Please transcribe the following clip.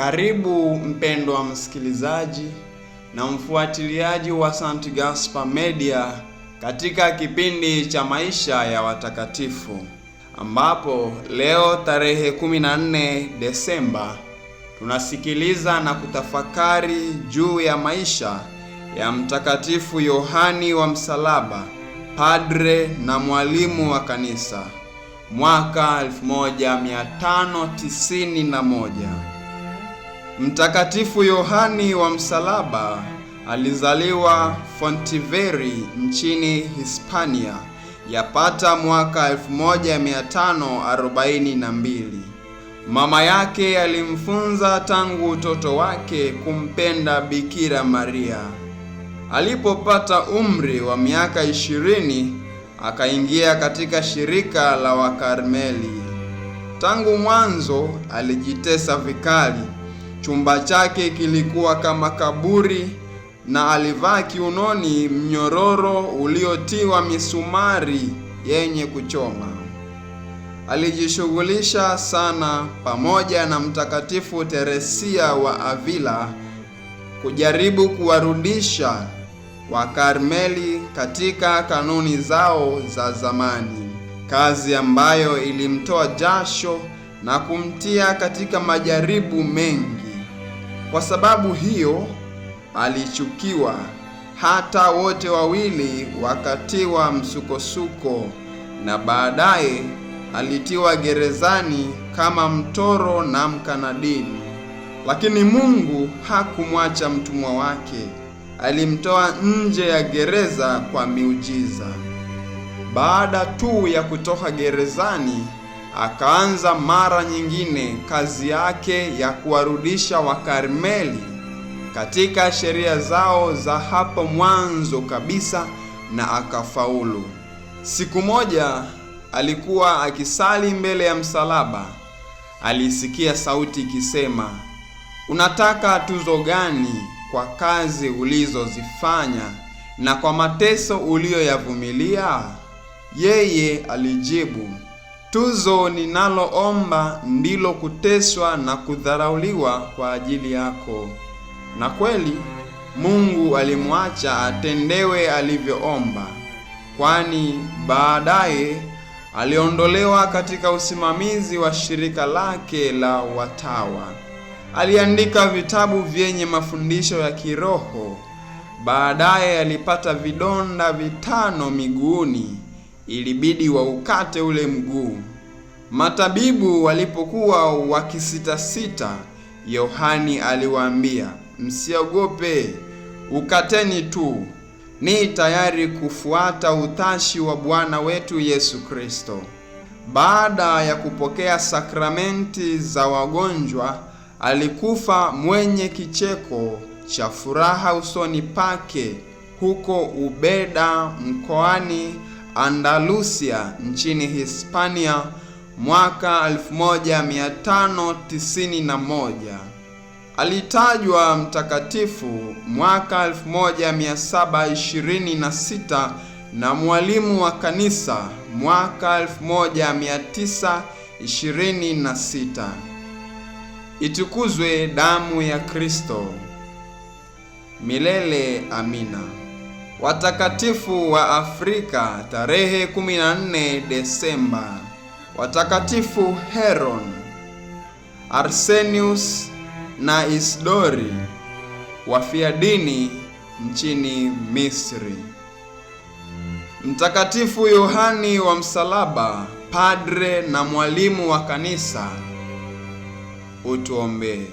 Karibu mpendwa msikilizaji na mfuatiliaji wa St. Gaspar Media katika kipindi cha maisha ya watakatifu, ambapo leo tarehe 14 Desemba tunasikiliza na kutafakari juu ya maisha ya Mtakatifu Yohani wa Msalaba, padre na mwalimu wa kanisa, mwaka 1591. Mtakatifu Yohani wa Msalaba alizaliwa Fontiveri nchini Hispania yapata mwaka 1542. Mama yake alimfunza tangu utoto wake kumpenda Bikira Maria. Alipopata umri wa miaka 20, akaingia katika shirika la Wakarmeli. Tangu mwanzo alijitesa vikali. Chumba chake kilikuwa kama kaburi na alivaa kiunoni mnyororo uliotiwa misumari yenye kuchoma. Alijishughulisha sana pamoja na Mtakatifu Teresia wa Avila kujaribu kuwarudisha Wakarmeli katika kanuni zao za zamani, kazi ambayo ilimtoa jasho na kumtia katika majaribu mengi. Kwa sababu hiyo alichukiwa, hata wote wawili wakatiwa msukosuko, na baadaye alitiwa gerezani kama mtoro na mkanadini. Lakini Mungu hakumwacha mtumwa wake, alimtoa nje ya gereza kwa miujiza. Baada tu ya kutoka gerezani, akaanza mara nyingine kazi yake ya kuwarudisha Wakarmeli katika sheria zao za hapo mwanzo kabisa, na akafaulu. Siku moja alikuwa akisali mbele ya msalaba, alisikia sauti ikisema, "Unataka tuzo gani kwa kazi ulizozifanya na kwa mateso uliyoyavumilia?" Yeye alijibu, "Tuzo ninaloomba ndilo kuteswa na kudharauliwa kwa ajili yako." Na kweli Mungu alimwacha atendewe alivyoomba, kwani baadaye aliondolewa katika usimamizi wa shirika lake la watawa. Aliandika vitabu vyenye mafundisho ya kiroho. Baadaye alipata vidonda 5 miguuni, ilibidi waukate ule mguu. Matabibu walipokuwa wakisitasita, Yohani aliwaambia, "Msiogope, ukateni tu. Ni tayari kufuata utashi wa Bwana wetu Yesu Kristo." Baada ya kupokea sakramenti za wagonjwa, alikufa mwenye kicheko cha furaha usoni pake huko Ubeda mkoani Andalusia nchini Hispania mwaka 1591. Alitajwa mtakatifu mwaka 1726 na mwalimu wa kanisa mwaka 1926. Itukuzwe damu ya Kristo! Milele amina. Watakatifu wa Afrika tarehe 14 Desemba: Watakatifu Heron, Arsenius na Isidori, wafiadini nchini Misri. Mtakatifu Yohani wa Msalaba, padre na mwalimu wa kanisa, utuombee.